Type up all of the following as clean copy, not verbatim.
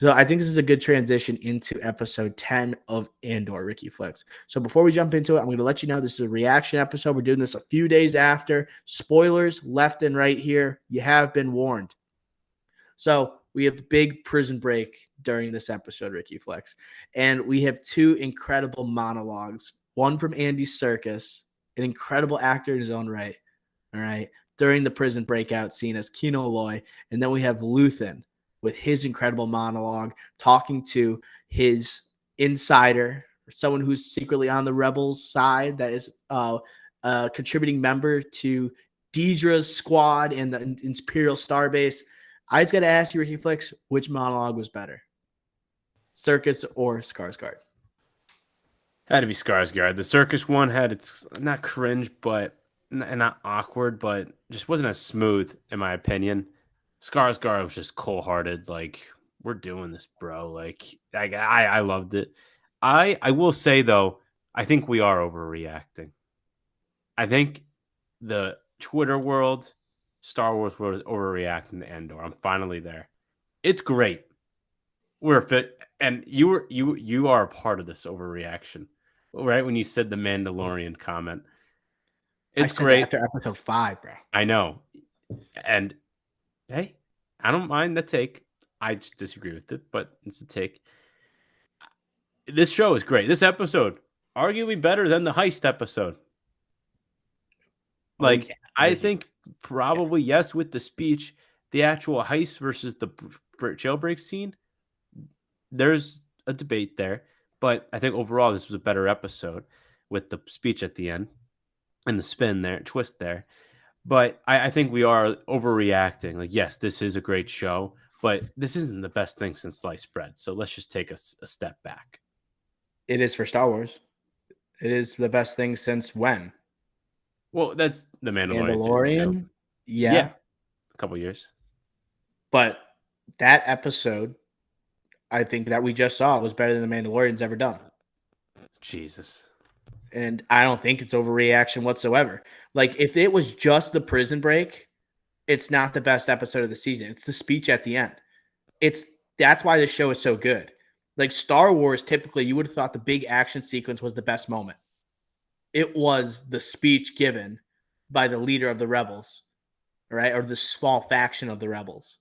So I think this is a good transition into episode 10 of Andor, Ricky Flex. So before we jump into it, I'm going to let you know this is a reaction episode. We're doing this a few days after. Spoilers left and right here. You have been warned. So we have the big prison break during this episode, Ricky Flex. And we have two incredible monologues. One from Andy Serkis, an incredible actor in his own right. All right. During the prison breakout scene as Kino Loy. And then we have Luthen with his incredible monologue talking to his insider, someone who's secretly on the rebels side that is a contributing member to Deidre's squad in the Imperial Starbase. I just got to ask you, Ricky Flicks, which monologue was better? Circus or Skarsgård? Had to be Skarsgård. The circus one had its not cringe, but not awkward, but just wasn't as smooth in my opinion. Skarsgård was just cold-hearted, like we're doing this, bro. Like I loved it. I will say though, I think we are overreacting. I think the Twitter world, Star Wars world is overreacting to Andor. I'm finally there. It's great. We're fit, and you are a part of this overreaction, right? When you said the Mandalorian comment, it's I said that great. after episode 5, bro. I know, and hey, I don't mind the take. I just disagree with it, but it's a take. This show is great. This episode, arguably better than the heist episode. Like, yeah. I think probably yes with the speech, the actual heist versus the jailbreak scene. There's a debate there, but I think overall this was a better episode with the speech at the end and the spin there, twist there. But I think we are overreacting. Like, yes, this is a great show, but this isn't the best thing since sliced bread. So let's just take a step back. It is for Star Wars. It is the best thing since when? Well, that's the Mandalorian. Yeah, a couple years. But that episode, I think that we just saw was better than the Mandalorian's ever done. Jesus. And I don't think it's overreaction whatsoever. Like, if it was just the prison break, it's not the best episode of the season. It's the speech at the end. That's why the show is so good. Like, Star Wars, typically, you would have thought the big action sequence was the best moment. It was the speech given by the leader of the rebels, right? Or the small faction of the rebels.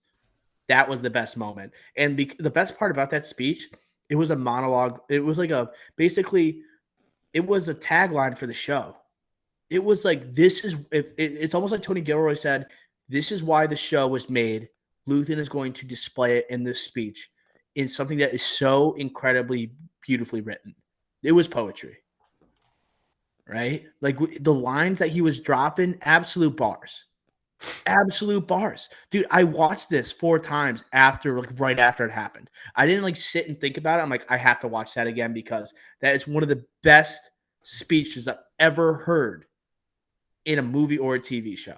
That was the best moment. And the best part about that speech, it was a monologue. It was like it was a tagline for the show. It was like, it's almost like Tony Gilroy said, this is why the show was made. Luthen is going to display it in this speech in something that is so incredibly beautifully written. It was poetry, right? Like the lines that he was dropping, absolute bars. Absolute bars. Dude, I watched this 4 times right after it happened. I didn't sit and think about it. I'm like, I have to watch that again because that is one of the best speeches I've ever heard in a movie or a TV show.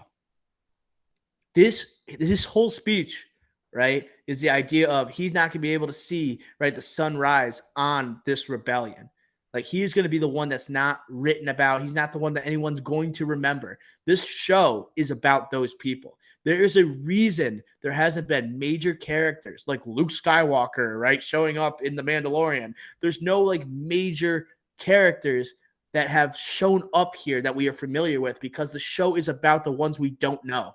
This whole speech, right, is the idea of he's not going to be able to see, right, the sunrise on this rebellion. Like, he's going to be the one that's not written about. He's not the one that anyone's going to remember. This show is about those people. There is a reason there hasn't been major characters like Luke Skywalker, right, showing up in The Mandalorian. There's no, major characters that have shown up here that we are familiar with because the show is about the ones we don't know.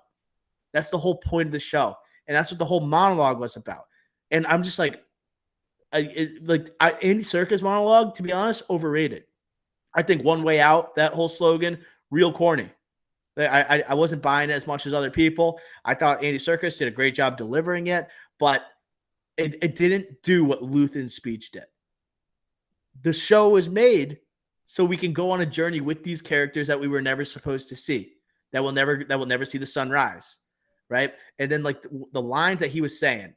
That's the whole point of the show. And that's what the whole monologue was about. And I'm just like, Andy Serkis monologue, to be honest, overrated. I think One Way Out, that whole slogan, real corny. I wasn't buying it as much as other people. I thought Andy Serkis did a great job delivering it, but it didn't do what Luthen's speech did. The show was made so we can go on a journey with these characters that we were never supposed to see, that will never see the sunrise. Right. And then the lines that he was saying,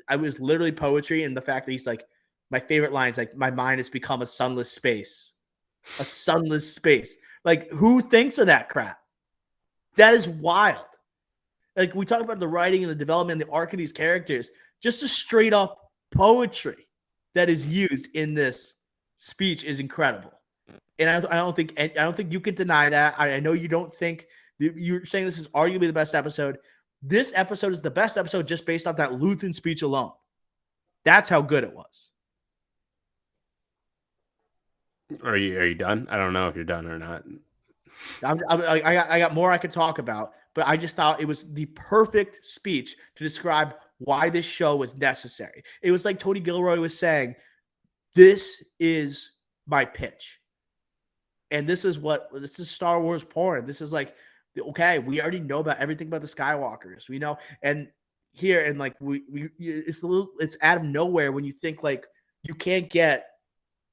I was literally poetry. And the fact that he's like, my favorite lines, like, my mind has become a sunless space. Like, who thinks of that crap? That is wild. Like, we talk about the writing and the development and the arc of these characters, just a straight up poetry that is used in this speech is incredible. And I don't think you can deny that. I know you don't think. You're saying this is arguably the best episode. This episode is the best episode just based off that Luthen speech alone. That's how good it was. Are you done? I don't know if you're done or not. I got more I could talk about, but I just thought it was the perfect speech to describe why this show was necessary. It was like Tony Gilroy was saying, "This is my pitch, and this is Star Wars porn. This is like, okay, we already know about everything about the Skywalkers. We know, and here and like it's out of nowhere when you think like you can't get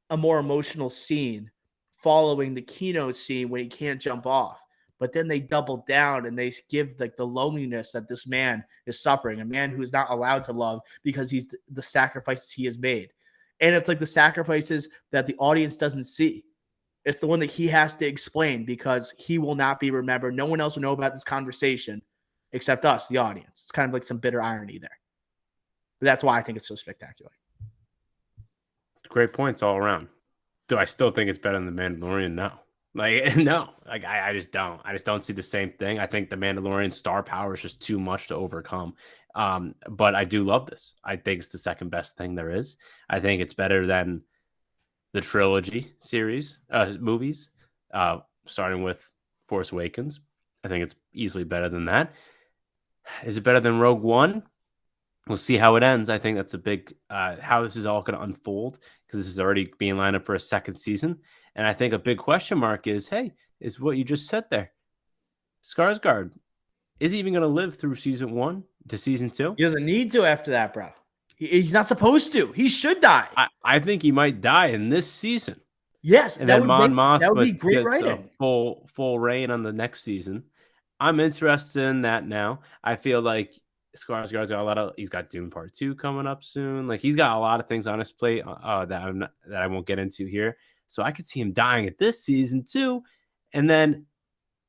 a more emotional scene following the keynote scene when he can't jump off. But then they double down and they give like the loneliness that this man is suffering, a man who is not allowed to love because he's the sacrifices he has made. And it's like the sacrifices that the audience doesn't see. It's the one that he has to explain because he will not be remembered. No one else will know about this conversation except us, the audience. It's kind of like some bitter irony there. But that's why I think it's so spectacular. Great points all around. Do I still think it's better than The Mandalorian? No. Like, no. Like, I just don't. I just don't see the same thing. I think The Mandalorian star power is just too much to overcome. But I do love this. I think it's the second best thing there is. I think it's better than the trilogy series, movies, starting with Force Awakens. I think it's easily better than that. Is it better than Rogue One? We'll see how it ends. I think that's a big how this is all going to unfold because this is already being lined up for a second season. And I think a big question mark is, hey, is what you just said there. Skarsgård, is he even going to live through season 1 to season 2? He doesn't need to after that, bro. He's not supposed to. He should die. I think he might die in this season. Yes, and then Mon Mothma that would be great gets writing. a full reign on the next season. I'm interested in that now. I feel like Skarsgård's got he's got Dune Part 2 coming up soon. Like he's got a lot of things on his plate that I won't get into here. So I could see him dying at this season too. And then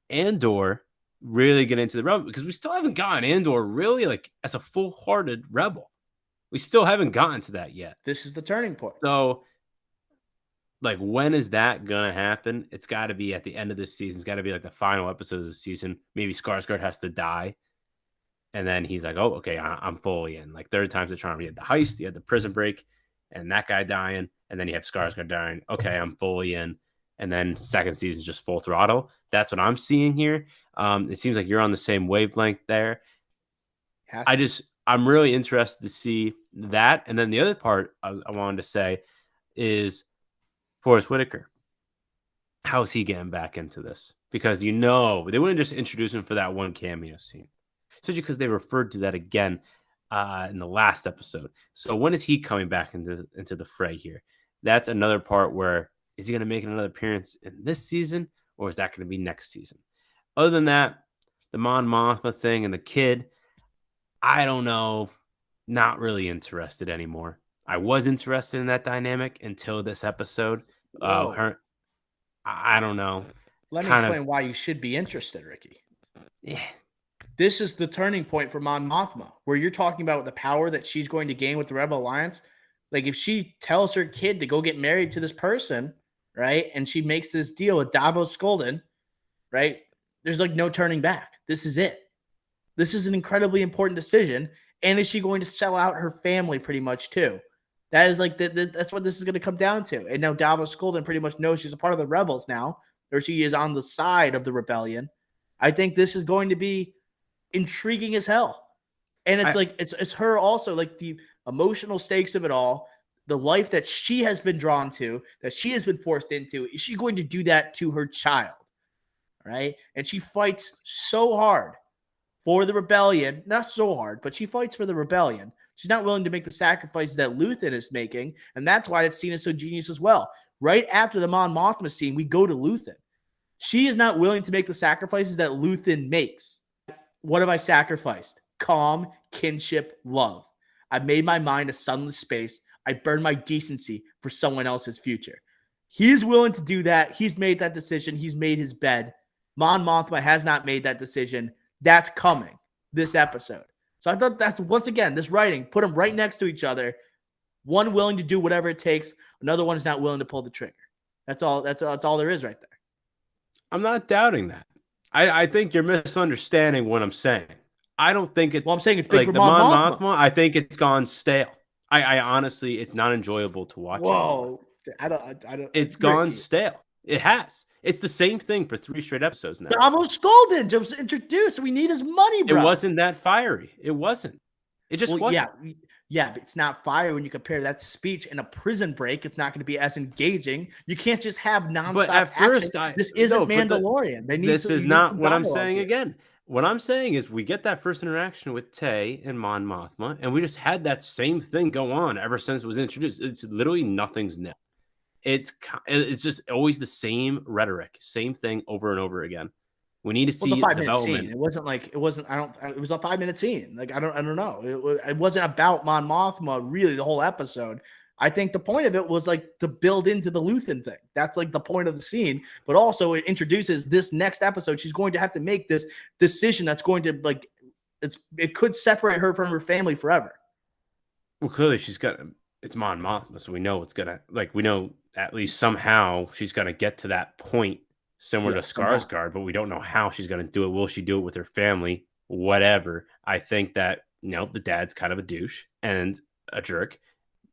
Andor really get into the rebel because we still haven't gotten Andor really like as a full-hearted rebel. We still haven't gotten to that yet. This is the turning point. So like when is that gonna happen? It's got to be at the end of this season. It's got to be like the final episode of the season. Maybe Skarsgård has to die. And then he's like, oh, okay, I'm fully in. Like third time's the charm. You had the heist, you had the prison break, and that guy dying. And then you have Skarsgård dying. Okay, I'm fully in. And then second season is just full throttle. That's what I'm seeing here. It seems like you're on the same wavelength there. I'm really interested to see that. And then the other part I wanted to say is Forrest Whitaker. How is he getting back into this? Because they wouldn't just introduce him for that one cameo scene. Especially because they referred to that again in the last episode. So when is he coming back into the fray here? That's another part where is he going to make another appearance in this season or is that going to be next season? Other than that, the Mon Mothma thing and the kid, I don't know. Not really interested anymore. I was interested in that dynamic until this episode. I don't know. Let me explain why you should be interested, Ricky. Yeah. This is the turning point for Mon Mothma, where you're talking about the power that she's going to gain with the Rebel Alliance. Like if she tells her kid to go get married to this person, right, and she makes this deal with Davos Skolden, right, there's like no turning back. This is it. This is an incredibly important decision. And is she going to sell out her family pretty much too? That is like that's what this is going to come down to. And now Davos Skolden pretty much knows she's a part of the rebels now, or she is on the side of the rebellion. I think this is going to be intriguing as hell. And it's it's her also, like the emotional stakes of it all, the life that she has been drawn to, that she has been forced into. Is she going to do that to her child? Right? And she fights so hard for the rebellion. Not so hard, but she fights for the rebellion. She's not willing to make the sacrifices that Luthen is making. And that's why that scene is so genius as well. Right after the Mon Mothma scene, we go to Luthen. She is not willing to make the sacrifices that Luthen makes. What have I sacrificed? Calm, kinship, love. I've made my mind a sunless space. I burned my decency for someone else's future. He is willing to do that. He's made that decision. He's made his bed. Mon Mothma has not made that decision. That's coming this episode. So I thought that's, once again, this writing, put them right next to each other. One willing to do whatever it takes. Another one is not willing to pull the trigger. That's all there is right there. I'm not doubting that. I think you're misunderstanding what I'm saying. I don't think it's. Well, I'm saying it's big like for the Mon Mothma. I think it's gone stale. I honestly, it's not enjoyable to watch anymore. Whoa. I don't. It's gone Ricky. stale. It has. It's the same thing for 3 straight episodes now. Davos Golden just introduced. We need his money, It bro. wasn't that fiery. It wasn't. It just Well, yeah, wasn't. yeah, but it's not fire when you compare that speech in a prison break. It's not going to be as engaging. You can't just have But nonstop at action. first, I This no, isn't but Mandalorian. this is You need not some what I'm dialogue saying here. again. What I'm saying is we get that first interaction with Tay and Mon Mothma, and we just had that same thing go on ever since it was introduced. It's literally nothing's new. It's just always the same rhetoric, same thing over and over again. We need to It was a see 5 minute scene. development. It wasn't like it wasn't. I don't. It was a 5 minute scene. Like I don't know. It wasn't about Mon Mothma really the whole episode. I think the point of it was like to build into the Luthen thing. That's like the point of the scene. But also it introduces this next episode. She's going to have to make this decision that's going to like it could separate her from her family forever. Well, clearly she's got it's Mon Mothma, so we know it's gonna we know at least somehow she's gonna get to that point similar to Yeah, somehow. Skarsgård, but we don't know how she's gonna do it. Will she do it with her family? Whatever. I think that the dad's kind of a douche and a jerk.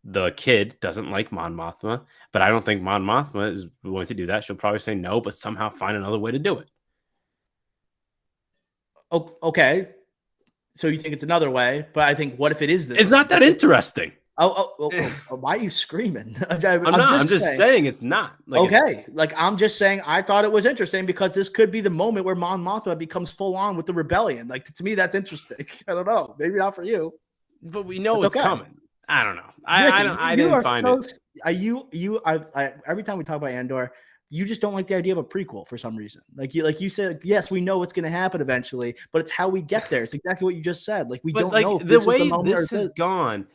The kid doesn't like Mon Mothma, but I don't think Mon Mothma is going to do that. She'll probably say no, but somehow find another way to do it. Oh, okay. So you think it's another way, but I think what if it is this It's way? not that interesting. Why are you screaming? I'm just saying it's not. Okay, like I'm just saying I thought it was interesting because this could be the moment where Mon Mothma becomes full on with the rebellion. Like to me, that's interesting. I don't know, maybe not for you, but we know it's it's okay. coming. I don't know. Ricky, I you didn't are find so. it. Are you? Every time we talk about Andor, you just don't like the idea of a prequel for some reason. Like you said, yes, we know what's going to happen eventually, but it's how we get there. It's exactly what you just said. Like we But don't know if the this is the way moment or this has gone,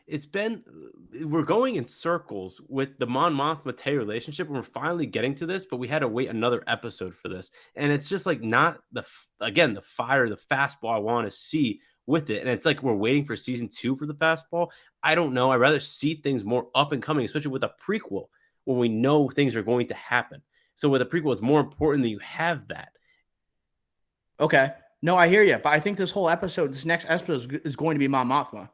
we're going in circles with the Mon Mothma Tay relationship, and we're finally getting to this. But we had to wait another episode for this, and it's just like not the fire, the fastball I want to see with it. And it's like we're waiting for season 2 for the fastball. I don't know. I'd rather see things more up and coming, especially with a prequel when we know things are going to happen. So with a prequel, it's more important that you have that. Okay. No, I hear you, but I think this next episode is going to be Mon Mothma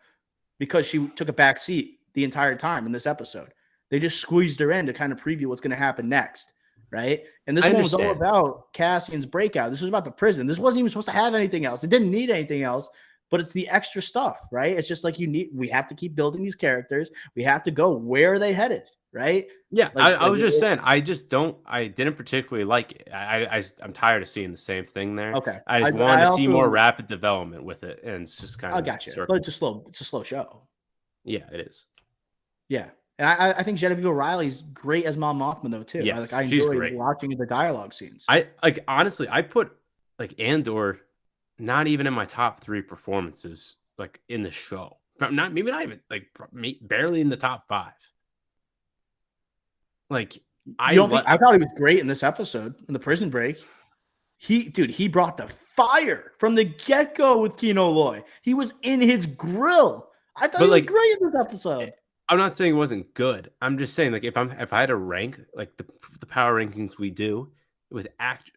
because she took a back seat the entire time in this episode. They just squeezed her in to kind of preview what's going to happen next, right? And this one was all about Cassian's breakout. This was about the prison. This wasn't even supposed to have anything else. It didn't need anything else, but it's the extra stuff, right? It's just like we have to keep building these characters. We have to go, where are they headed, right? Yeah, I was just saying, I didn't particularly like it. I'm tired of seeing the same thing there. Okay. I just wanted to see more rapid development with it, and it's just kind of. I got you, but it's a slow show. Yeah, it is. Yeah, and I think Genevieve O'Reilly's great as Mon Mothma though too. Yes, I enjoy watching the dialogue scenes. Honestly, I put Andor not even in my top 3 performances in the show. Not even barely in the top 5. I thought he was great in this episode in the prison break. He brought the fire from the get-go with Kino Loy. He was in his grill. I thought he was great in this episode. I'm not saying it wasn't good. I'm just saying if I had to rank the power rankings we do with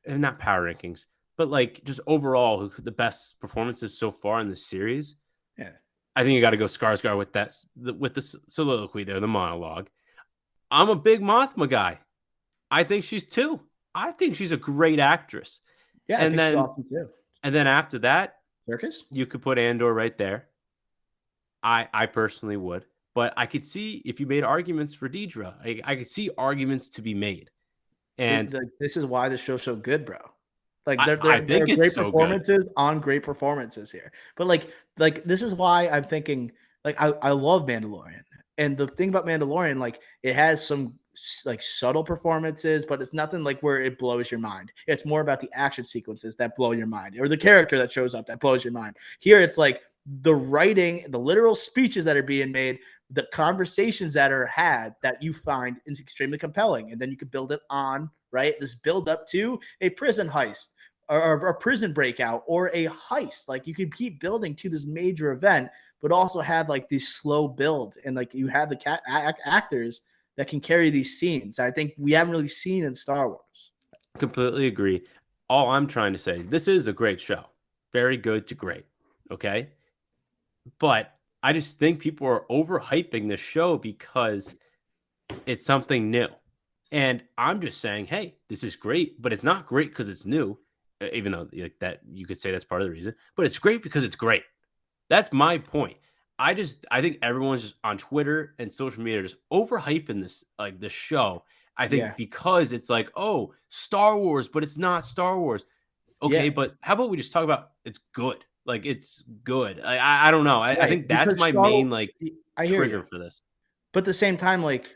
not power rankings, but just overall the best performances so far in the series. Yeah. I think you got to go Skarsgård with the soliloquy there, the monologue. I'm a big Mothma guy. I think she's 2. I think she's a great actress. Yeah, and then she's awesome too. And then after that, Circus, you could put Andor right there. I personally would, but I could see if you made arguments for Deidre, I could see arguments to be made. And this is why the show's so good, bro. There I think are great so performances on great performances here. But this is why I'm thinking I love Mandalorian. And the thing about Mandalorian, it has some subtle performances, but it's nothing where it blows your mind. It's more about the action sequences that blow your mind, or the character that shows up that blows your mind. Here, it's the writing, the literal speeches that are being made, the conversations that are had that you find extremely compelling, and then you can build it on this build up to a prison heist or a prison breakout or a heist. You can keep building to this major event, but also have this slow build, and you have the actors that can carry these scenes. I think we haven't really seen in Star Wars. Completely agree. All I'm trying to say is this is a great show. Very good to great. Okay. But I just think people are overhyping the show because it's something new. And I'm just saying, hey, this is great, but it's not great because it's new, even though like that you could say that's part of the reason. But it's great because it's great. That's my point. I think everyone's just on Twitter and social media just overhyping this show. I think Yeah. because it's like, oh, Star Wars, but it's not Star Wars. Yeah. Okay, but how about we just talk about it's good? Like it's good. I don't know. I Right. think that's Because my Star main like I hear you. trigger for this. But at the same time, like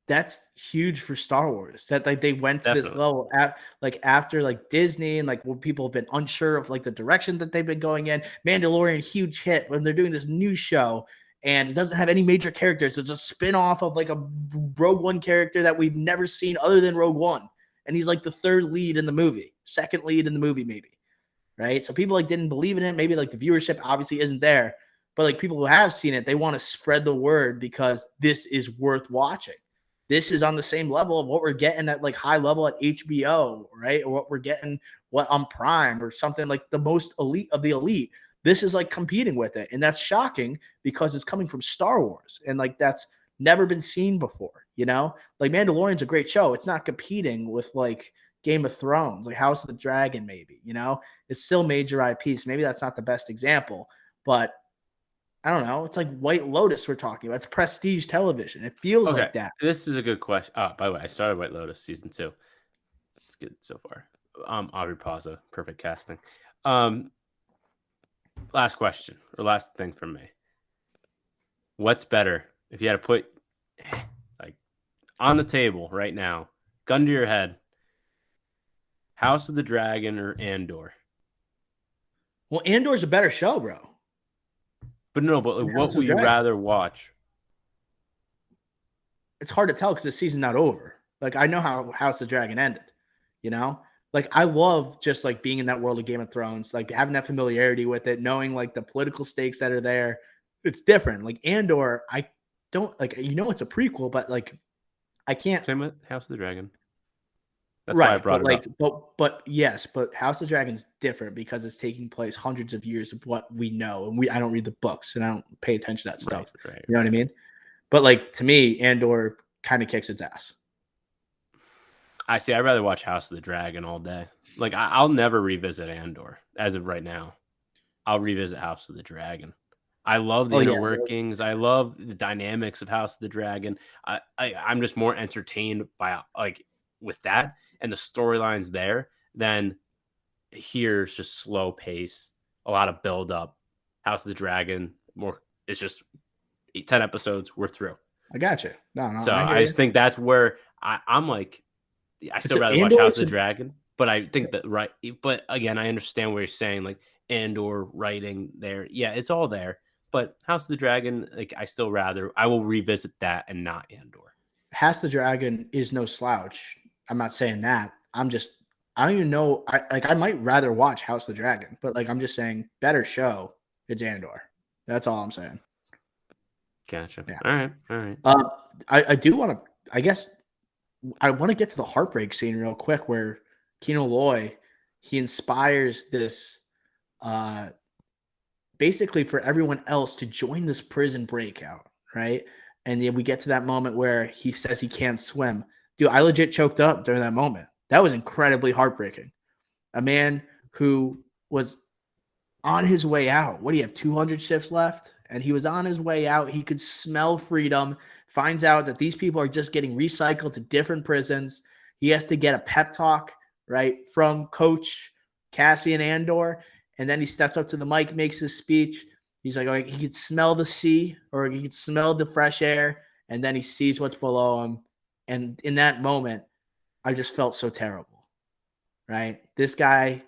that's huge for Star Wars. That like they went to this Definitely. level at like after like Disney and like when people have been unsure of like the direction that they've been going in. Mandalorian, huge hit when they're doing this new show and it doesn't have any major characters. It's a spin-off of like a Rogue One character that we've never seen other than Rogue One. And he's like the third lead in the movie, second lead in the movie, maybe. Right. So people like didn't believe in it. Maybe like the viewership obviously isn't there. But like people who have seen it, they want to spread the word because this is worth watching. This is on the same level of what we're getting at like high level at HBO, right? Or what we're getting what on Prime or something like the most elite of the elite. This is like competing with it. And that's shocking because it's coming from Star Wars. And like that's never been seen before, you know? Like Mandalorian's a great show. It's not competing with like Game of Thrones, like House of the Dragon, maybe, you know? It's still major IPs. Maybe that's not the best example, but I don't know. It's like White Lotus we're talking about. It's prestige television. It feels Okay, like that. this is a good question. Oh, by the way, I started White Lotus season 2. It's good so far. Aubrey Plaza, perfect casting. Last question or last thing from me. What's better if you had to put like on the table right now, gun to your head, House of the Dragon or Andor? Well, Andor's a better show, bro. But no, but like, Than what House of would the you Dragon. rather watch? It's hard to tell because the season's not over. Like I know how House of the Dragon ended, you know? Like I love just like being in that world of Game of Thrones, like having that familiarity with it, knowing like the political stakes that are there. It's different. Like Andor, I don't like it's a prequel, but like I can't. Same with House of the Dragon. That's why I Right, brought but it like, up. but yes, but House of Dragon's different because it's taking place hundreds of years of what we know, and I don't read the books and I don't pay attention to that Right, stuff. right. You know what I mean? But like to me, Andor kind of kicks its ass. I see. I'd rather watch House of the Dragon all day. Like I'll never revisit Andor as of right now. I'll revisit House of the Dragon. I love the Oh inner yeah, workings. I love the dynamics of House of the Dragon. I'm just more entertained by like with that and the storylines there than here's just slow pace, a lot of build up. House of the Dragon, more it's just 10 episodes, we're through. I got you. No, So I hear I you. just think that's where I'm like, I It's still rather watch Andor. House It's of the a, Dragon, but I think that right. But again, I understand what you're saying, like Andor writing there. Yeah, it's all there. But House of the Dragon, like I will revisit that and not Andor. House of the Dragon is no slouch. I'm not saying that. I don't even know. I might rather watch House of the Dragon, but like I'm just saying, better show. It's Andor. That's all I'm saying. Gotcha. Yeah. All right. All right. Uh, I do want to. I guess I want to get to the heartbreak scene real quick, where Kino Loy he inspires this, uh, basically for everyone else to join this prison breakout, right? And then we get to that moment where he says he can't swim. Dude, I legit choked up during that moment. That was incredibly heartbreaking. A man who was on his way out. What do you have? 200 shifts left? And he was on his way out. He could smell freedom, finds out that these people are just getting recycled to different prisons. He has to get a pep talk, right, from Coach Cassian Andor. And then he steps up to the mic, makes his speech. He's like, oh, he could smell the sea or he could smell the fresh air. And then he sees what's below him. And in that moment, I just felt so terrible, right? This guy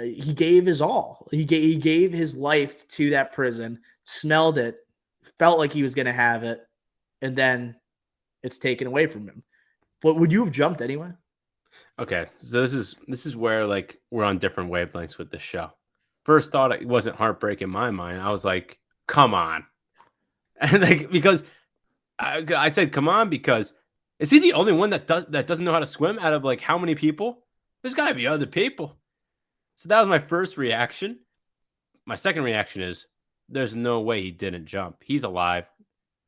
he gave his all. He gave his life to that prison, smelled it, felt like he was going to have it, and then it's taken away from him. But would you have jumped anyway? Okay. So this is where like we're on different wavelengths with this show. First thought it wasn't heartbreak in my mind. I was like, come on. And like because I said come on because is he the only one that doesn't know how to swim out of like how many people? There's gotta be other people. So that was my first reaction. My second reaction is there's no way he didn't jump. He's alive,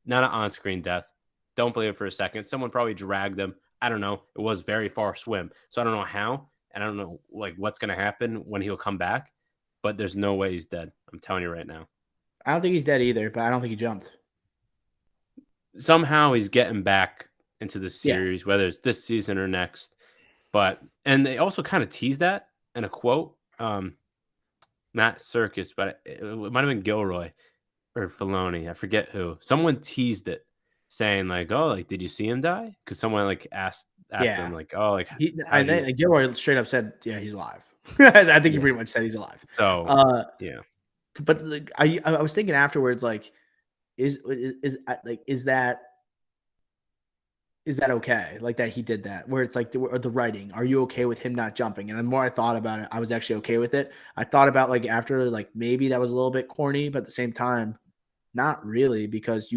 not an on-screen death. Don't believe it for a second. Someone probably dragged him. I don't know. It was very far swim, so I don't know how, and I don't know like what's gonna happen when he'll come back. But there's no way he's dead. I'm telling you right now. I don't think he's dead either, but I don't think he jumped. Somehow he's getting back into the Yeah. series, whether it's this season or next. But and they also kind of teased that in a quote. Not Circus, but it might have been Gilroy or Filoni. I forget who. Someone teased it, saying like, "Oh, like, did you see him die?" Because someone like asked them Yeah. like, "Oh, like, I how'd you?" think Gilroy straight up said, "Yeah, he's alive." I think he Yeah. pretty much said he's alive. So Uh, yeah, but like, I was thinking afterwards, like, like is that okay? Like that he did that, where it's like the writing. Are you okay with him not jumping? And the more I thought about it, I was actually okay with it. I thought about like after like maybe that was a little bit corny, but at the same time, not really because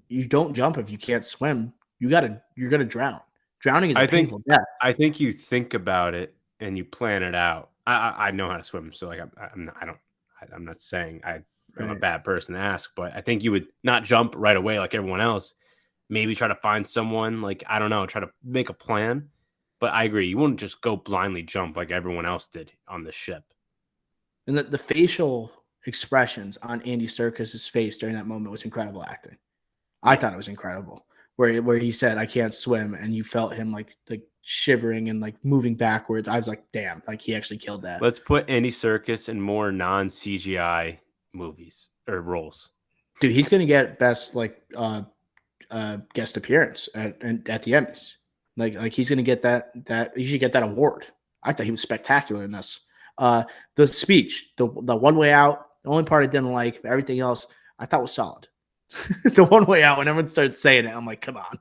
you don't jump if you can't swim. You're gonna drown. Drowning is a I think painful death. I think you think about it and you plan it out. I know how to swim, so like I'm not, I don't I'm not saying I'm a Right. bad person to ask, but I think you would not jump right away like everyone else. Maybe try to find someone, like, I don't know, try to make a plan. But I agree, you wouldn't just go blindly jump like everyone else did on the ship. And the facial expressions on Andy Serkis's face during that moment was incredible acting. I Yeah. thought it was incredible. Where he said, "I can't swim," and you felt him like shivering and like moving backwards. I was like, "Damn!" Like he actually killed that. Let's put Andy Serkis in more non-CGI movies or roles. Dude, he's gonna get best like guest appearance at the Emmys. Like he's gonna get that he should get that award. I thought he was spectacular in this. The speech, the one way out, the only part I didn't like, but everything else I thought was solid. The one way out when everyone starts saying it, I'm like, come on.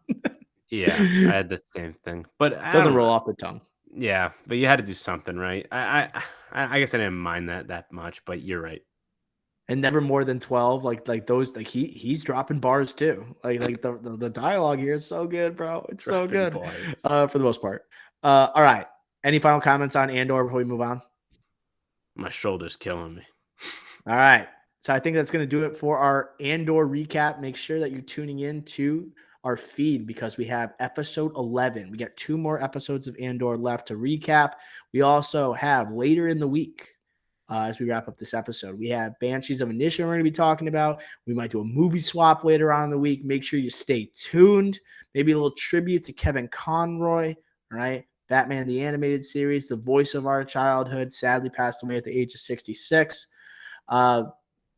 Yeah, I had the same thing. But I Doesn't don't roll know. off the tongue. Yeah, but you had to do something, right? I guess I didn't mind that much, but you're right. And never more than 12. Like those, like he's dropping bars too. Like the dialogue here is so good, bro. It's so Dropping good. bars. For the most part. All right. Any final comments on Andor before we move on? My shoulder's killing me. All right. So I think that's going to do it for our Andor recap. Make sure that you're tuning in to our feed because we have episode 11. We got 2 more episodes of Andor left to recap. We also have later in the week, as we wrap up this episode, we have Banshees of Inisherin we're going to be talking about. We might do a movie swap later on in the week. Make sure you stay tuned. Maybe a little tribute to Kevin Conroy. All right. Batman, the animated series, the voice of our childhood, sadly passed away at the age of 66.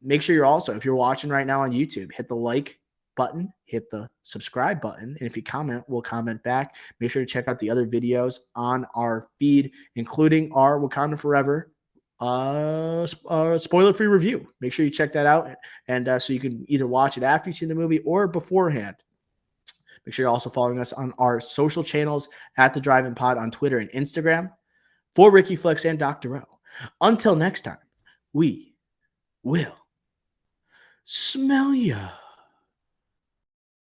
Make sure you're also, if you're watching right now on YouTube, hit the like button, hit the subscribe button. And if you comment, we'll comment back. Make sure to check out the other videos on our feed, including our Wakanda Forever spoiler-free review. Make sure you check that out. And so you can either watch it after you've seen the movie or beforehand. Make sure you're also following us on our social channels at The Drive-In Pod on Twitter and Instagram. For Ricky Flex and Dr. O. Until next time, we will smell ya.